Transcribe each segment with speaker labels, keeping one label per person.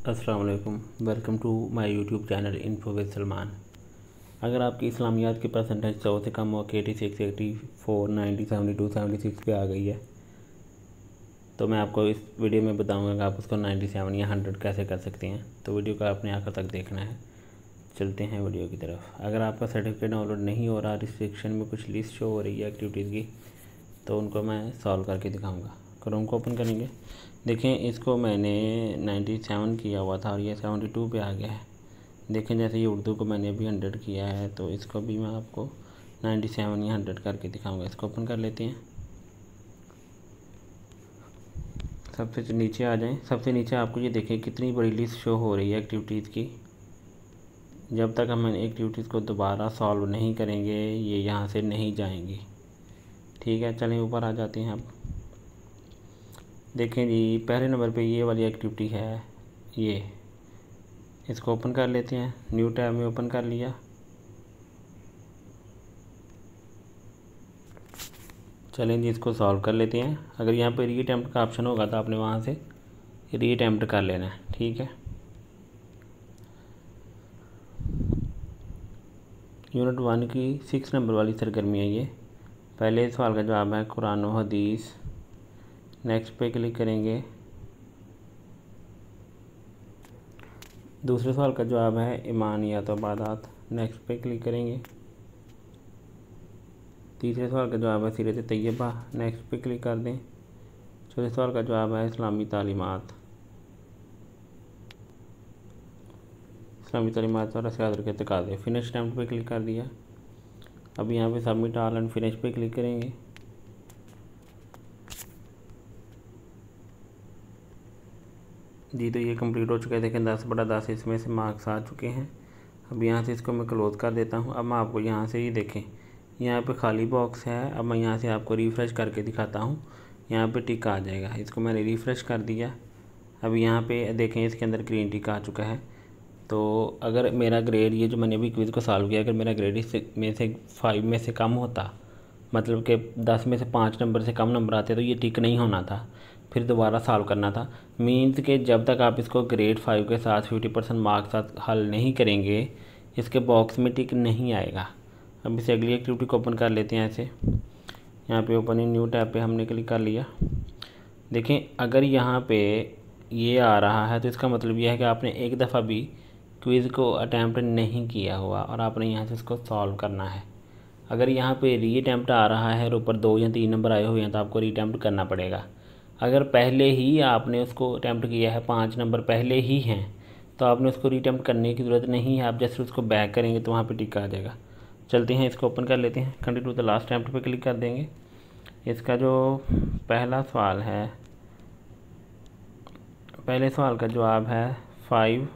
Speaker 1: अस्सलाम वालेकुम, welcome to my YouTube channel info with Salman. अगर आपकी इस्लामियात की परसेंटेज 100 से कम हो के 86, 84, 90, 72, 76 पे आ गई है तो मैं आपको इस वीडियो में बताऊंगा कि आप उसको 97 या 100 कैसे कर सकते हैं। तो वीडियो को आपने आखिर तक देखना है। चलते हैं वीडियो की तरफ। अगर आपका सर्टिफिकेट डाउनलोड नहीं हो रहा, रिस्ट्रिक्शन में कुछ लिस्ट शो हो रही है एक्टिविटीज़ की, तो उनको मैं सॉल्व करके दिखाऊंगा। क्रोम को ओपन करेंगे। देखें, इसको मैंने 97 किया हुआ था और ये 72 पे आ गया है। देखें, जैसे ये उर्दू को मैंने अभी 100 किया है तो इसको भी मैं आपको 97 या 100 करके दिखाऊंगा। इसको ओपन कर लेते हैं। सबसे नीचे आ जाएं। सबसे नीचे आपको ये देखें कितनी बड़ी लिस्ट शो हो रही है एक्टिविटीज़ की। जब तक हम एक्टिविटीज़ को दोबारा सॉल्व नहीं करेंगे ये यहाँ से नहीं जाएंगी। ठीक है, चलें ऊपर आ जाते हैं। अब देखें जी, पहले नंबर पे ये वाली एक्टिविटी है। ये इसको ओपन कर लेते हैं। न्यू टैब में ओपन कर लिया। चलें जी, इसको सॉल्व कर लेते हैं। अगर यहाँ पे रीअटेम्प्ट का ऑप्शन होगा तो आपने वहाँ से रीअटेम्प्ट कर लेना है। ठीक है, यूनिट 1 की 6 नंबर वाली सरगर्मी है ये। पहले सवाल का जवाब है कुरान व हदीस। नेक्स्ट पे क्लिक करेंगे। दूसरे सवाल का जवाब है ईमानियात व इबादत। नेक्स्ट पे क्लिक करेंगे। तीसरे सवाल का जवाब है सीरत तैयबा। नेक्स्ट पे क्लिक कर दें। चौथे सवाल का जवाब है इस्लामी तालीमात। इस्लामी तालीमात और असरार के तकाज़े। फिनिश अटेम्प्ट पे क्लिक कर दिया। अब यहाँ पे सबमिट ऑल एंड फिनिश पे क्लिक करेंगे। जी, तो ये कंप्लीट हो चुका है। देखें 10/10 इसमें से मार्क्स आ चुके हैं। अब यहाँ से इसको मैं क्लोज़ कर देता हूँ। अब मैं आपको यहाँ से ही देखें, यहाँ पे खाली बॉक्स है। अब मैं यहाँ से आपको रिफ़्रेश करके दिखाता हूँ। यहाँ पे टिक आ जाएगा। इसको मैंने रिफ़्रेश कर दिया। अब यहाँ पे देखें, इसके अंदर ग्रीन टिक आ चुका है। तो अगर मेरा ग्रेड, ये जो मैंने अभी क्विज़ को सॉल्व किया, अगर मेरा ग्रेड इससे में से 5 में से कम होता, मतलब कि 10 में से 5 नंबर से कम नंबर आते, तो ये टिक नहीं होना था, फिर दोबारा सॉल्व करना था। मीन्स कि जब तक आप इसको ग्रेड 5 के साथ 50% मार्क्स साथ हल नहीं करेंगे, इसके बॉक्स में टिक नहीं आएगा। अब इसे अगली एक्टिविटी को ओपन कर लेते हैं। ऐसे यहाँ पे ओपन इन न्यू टैब पे हमने क्लिक कर लिया। देखें, अगर यहाँ पे ये आ रहा है तो इसका मतलब यह है कि आपने एक दफ़ा भी क्विज़ को अटैम्प्ट नहीं किया हुआ और आपने यहाँ से इसको सॉल्व करना है। अगर यहाँ पे रीअटेम्प्ट आ रहा है और ऊपर 2 या 3 नंबर आए हुए हैं तो आपको रीअटेम्प्ट करना पड़ेगा। अगर पहले ही आपने उसको अटैम्प्ट किया है, 5 नंबर पहले ही हैं, तो आपने उसको रीअटेम्प्ट करने की ज़रूरत नहीं है। आप जैसे उसको बैक करेंगे तो वहाँ पे टिक आ जाएगा। चलते हैं, इसको ओपन कर लेते हैं। कंटिन्यू द लास्ट अटैम्प्ट पे क्लिक कर देंगे। इसका जो पहला सवाल है, पहले सवाल का जवाब है 5,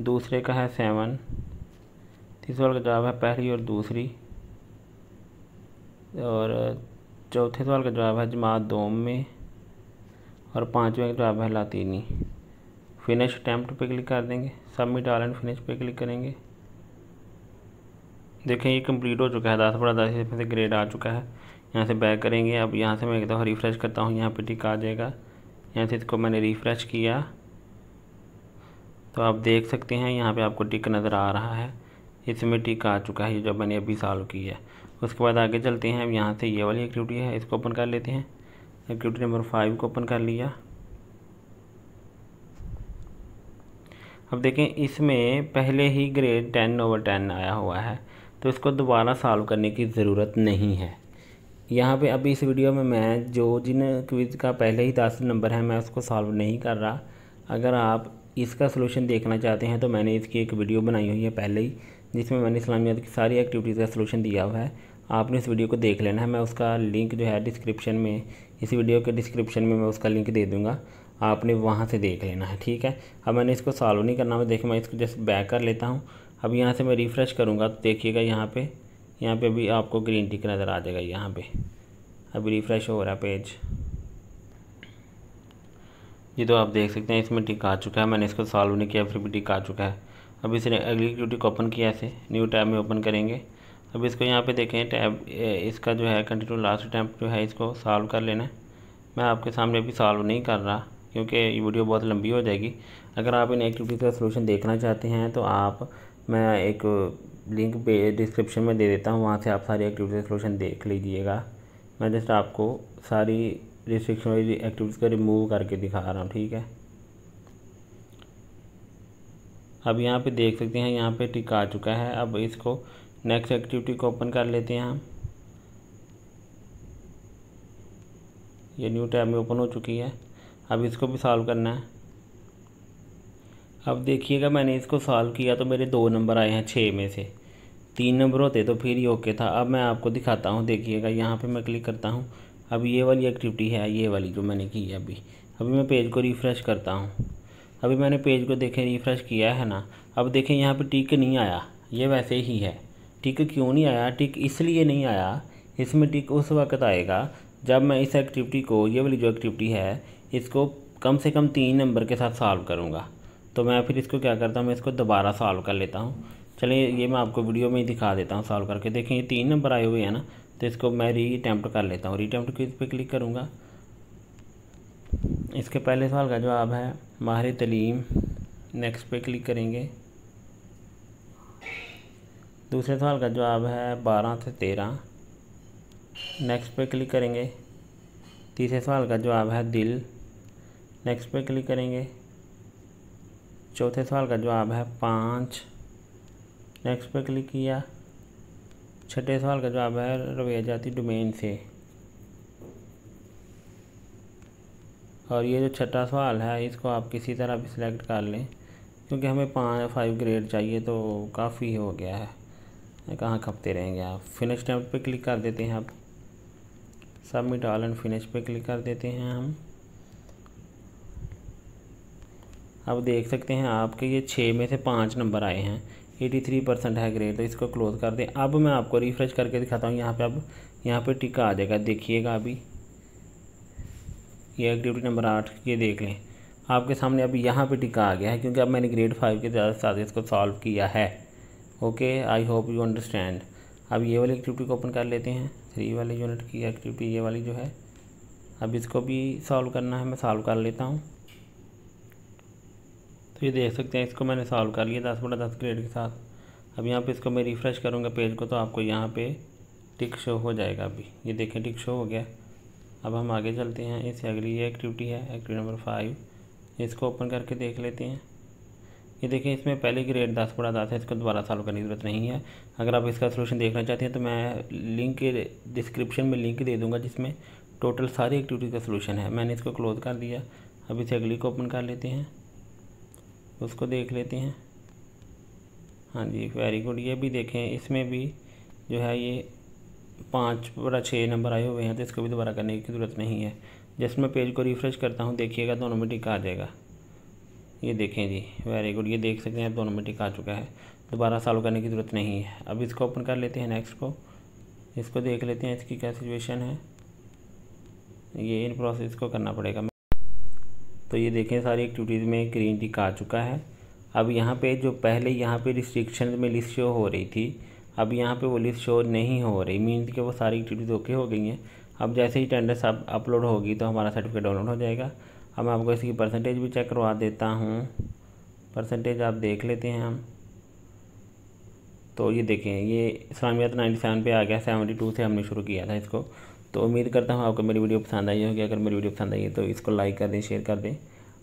Speaker 1: दूसरे का है 7, तीसरे सवाल का जवाब है पहली और दूसरी, और चौथे सवाल का जवाब है जमात दोम में, और पाँचवें का जवाब है लातीनी। फिनिश अटैम्प्ट पे क्लिक कर देंगे। सबमिट ऑल एंड फिनिश पे क्लिक करेंगे। देखें, ये कंप्लीट हो चुका है। 10/10 इसमें से ग्रेड आ चुका है। यहाँ से बैक करेंगे। अब यहाँ से मैं एक दफ़ा रिफ़्रेश करता हूँ, यहाँ पे टिक आ जाएगा। यहाँ से इसको मैंने रिफ़्रेश किया तो आप देख सकते हैं यहाँ पे आपको टिक नज़र आ रहा है। इसमें टिक आ चुका है जो मैंने अभी सॉल्व किया है। उसके बाद आगे चलते हैं। अब यहाँ से ये वाली एक्टिविटी है, इसको ओपन कर लेते हैं। एक्टिविटी नंबर 5 को ओपन कर लिया। अब देखें, इसमें पहले ही ग्रेड 10/10 आया हुआ है तो इसको दोबारा सॉल्व करने की ज़रूरत नहीं है। यहाँ पे अभी इस वीडियो में मैं जिन क्विज़ का पहले ही 10 नंबर है मैं उसको सॉल्व नहीं कर रहा। अगर आप इसका सलूशन देखना चाहते हैं तो मैंने इसकी एक वीडियो बनाई हुई है पहले ही, जिसमें मैंने इस्लामियात की सारी एक्टिविटीज़ का सलूशन दिया हुआ है। आपने इस वीडियो को देख लेना है। मैं उसका लिंक जो है डिस्क्रिप्शन में, इस वीडियो के डिस्क्रिप्शन में मैं उसका लिंक दे दूँगा, आपने वहाँ से देख लेना है। ठीक है, अब मैंने इसको सॉल्व नहीं करना। मैं देखिए, मैं इसको जस्ट बैक कर लेता हूँ। अब यहाँ से मैं रिफ़्रेश करूँगा तो देखिएगा यहाँ पे अभी आपको ग्रीन टिक नज़र आ जाएगा। यहाँ पे अभी रिफ़्रेश हो रहा है पेज जी, तो आप देख सकते हैं इसमें टिक आ चुका है। मैंने इसको सॉल्व नहीं किया फिर भी टिक आ चुका है। अब इसने अगली एक्टिविटी को ओपन किया, ऐसे न्यू टैब में ओपन करेंगे। अब इसको यहाँ पे देखें, टैब इसका जो है कंटिन्यू लास्ट अटैम्प्ट जो है इसको सॉल्व कर लेना है। मैं आपके सामने अभी सॉल्व नहीं कर रहा, क्योंकि ये वीडियो बहुत लंबी हो जाएगी। अगर आप इन एक्टिविटीज़ का सोल्यूशन देखना चाहते हैं तो मैं एक लिंक डिस्क्रिप्शन में दे देता हूँ, वहाँ से आप सारी एक्टिविटीज़ का सोल्यूशन देख लीजिएगा। मैं जस्ट आपको सारी रिस्ट्रिक्शन वाली एक्टिविटीज़ को रिमूव करके दिखा रहा हूँ, ठीक है। अब यहाँ पे देख सकते हैं, यहाँ पे टिक आ चुका है। अब इसको नेक्स्ट एक्टिविटी को ओपन कर लेते हैं हम। ये न्यू टैब में ओपन हो चुकी है। अब इसको भी सॉल्व करना है। अब देखिएगा, मैंने इसको सॉल्व किया तो मेरे 2 नंबर आए हैं 6 में से। 3 नंबर होते तो फिर ही ओके था। अब मैं आपको दिखाता हूँ, देखिएगा यहाँ पे मैं क्लिक करता हूँ। अब ये वाली एक्टिविटी है, ये वाली जो मैंने की है अभी मैं पेज को रिफ़्रेश करता हूँ। अभी मैंने पेज को देखें रिफ़्रेश किया है ना। अब देखें यहाँ पे टिक नहीं आया, ये वैसे ही है। टिक क्यों नहीं आया? टिक इसलिए नहीं आया, इसमें टिक उस वक्त आएगा जब मैं इस एक्टिविटी को, ये वाली जो एक्टिविटी है, इसको कम से कम 3 नंबर के साथ सॉल्व करूँगा। तो मैं फिर इसको क्या करता हूँ, मैं इसको दोबारा सॉल्व कर लेता हूँ। चलिए ये मैं आपको वीडियो में ही दिखा देता हूँ सॉल्व करके। देखें ये 3 नंबर आए हुए हैं ना, तो इसको मैं रीअटेम्प्ट कर लेता हूँ। रीअटेम्प्ट की पे क्लिक करूँगा। इसके पहले सवाल का जवाब है माहिर तलीम। नेक्स्ट पे क्लिक करेंगे। दूसरे सवाल का जवाब है 12 से 13। नेक्स्ट पे क्लिक करेंगे। तीसरे सवाल का जवाब है दिल। नेक्स्ट पे क्लिक करेंगे। चौथे सवाल का जवाब है 5। नेक्स्ट पे क्लिक किया। छठे सवाल का जवाब है रवैया जाती डोमेन से। और ये जो छठा सवाल है, इसको आप किसी तरह भी सिलेक्ट कर लें, क्योंकि हमें 5 ग्रेड चाहिए तो काफ़ी हो गया है, कहाँ खपते रहेंगे आप। फिनिश अटेम्प्ट पे क्लिक कर देते हैं। अब सबमिट ऑल एंड फिनिश पे क्लिक कर देते हैं हम। अब देख सकते हैं आपके ये 6 में से 5 नंबर आए हैं। 83% है ग्रेड, तो इसको क्लोज़ कर दें। अब मैं आपको रिफ़्रेश करके दिखाता हूँ। यहाँ पे अब यहाँ पे टिक आ जाएगा, देखिएगा। अभी ये एक्टिविटी नंबर 8, ये देख लें आपके सामने अभी यहाँ पे टिक आ गया है, क्योंकि अब मैंने ग्रेड 5 के साथ इसको सॉल्व किया है। Okay, I hope you understand. अब ये वाली एक्टिविटी को ओपन कर लेते हैं। 3 वाले यूनिट की एक्टिविटी ये वाली जो है, अब इसको भी सॉल्व करना है। मैं सॉल्व कर लेता हूँ। तो ये देख सकते हैं, इसको मैंने सॉल्व कर लिया 10/10 ग्रेड के साथ। अब यहाँ पे इसको मैं रिफ़्रेश करूँगा पेज को, तो आपको यहाँ पे टिक शो हो जाएगा। अभी ये देखें टिक शो हो गया। अब हम आगे चलते हैं। इससे अगली ये एक्टिविटी है, एक्टिविटी नंबर 5। इसको ओपन करके देख लेते हैं। ये देखिए, इसमें पहले ग्रेड 10/10 है, इसको दोबारा सॉल्व करने की ज़रूरत नहीं है। अगर आप इसका सोल्यूशन देखना चाहते हैं तो मैं लिंक के डिस्क्रिप्शन में लिंक दे दूँगा, जिसमें टोटल सारी एक्टिविटी का सोल्यूशन है। मैंने इसको क्लोज़ कर दिया। अब इसे अगली को ओपन कर लेते हैं, उसको देख लेते हैं। हाँ जी, वेरी गुड। ये भी देखें, इसमें भी जो है ये 5/6 नंबर आए हुए हैं, तो इसको भी दोबारा करने की ज़रूरत नहीं है। जस्ट मैं पेज को रिफ़्रेश करता हूँ, देखिएगा दोनों में टिक आ जाएगा। ये देखें जी, वेरी गुड। ये देख सकते हैं दोनों में टिक आ चुका है, दोबारा सॉल्व करने की ज़रूरत नहीं है। अब इसको ओपन कर लेते हैं नेक्स्ट को, इसको देख लेते हैं इसकी क्या सिचुएशन है। ये इन प्रोसेस को करना पड़ेगा। तो ये देखें, सारी एक्टिविटीज़ में ग्रीन टिक आ चुका है। अब यहाँ पे जो पहले यहाँ पे रिस्ट्रिक्शन में लिस्ट शो हो रही थी, अब यहाँ पे वो लिस्ट शो नहीं हो रही, मीन्स कि वो सारी एक्टिविटीज़ ओके हो गई हैं। अब जैसे ही अटेंडेंस अपलोड होगी तो हमारा सर्टिफिकेट डाउनलोड हो जाएगा। अब मैं आपको इसकी परसेंटेज भी चेक करवा देता हूँ। परसेंटेज आप देख लेते हैं हम। तो ये देखें, ये इस्लामियात 97 पे आ गया, 72 से हमने शुरू किया था इसको। तो उम्मीद करता हूँ आपको मेरी वीडियो पसंद आई होगी। अगर मेरी वीडियो पसंद आई है तो इसको लाइक कर दें, शेयर कर दें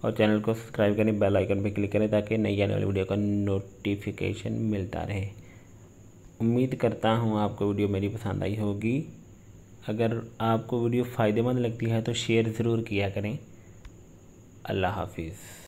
Speaker 1: और चैनल को सब्सक्राइब करें, बेल आइकन पर क्लिक करें, ताकि नई आने वाली वीडियो का नोटिफिकेशन मिलता रहे। उम्मीद करता हूँ आपको वीडियो मेरी पसंद आई होगी। अगर आपको वीडियो फ़ायदेमंद लगती है तो शेयर ज़रूर किया करें। अल्लाह हाफिज़।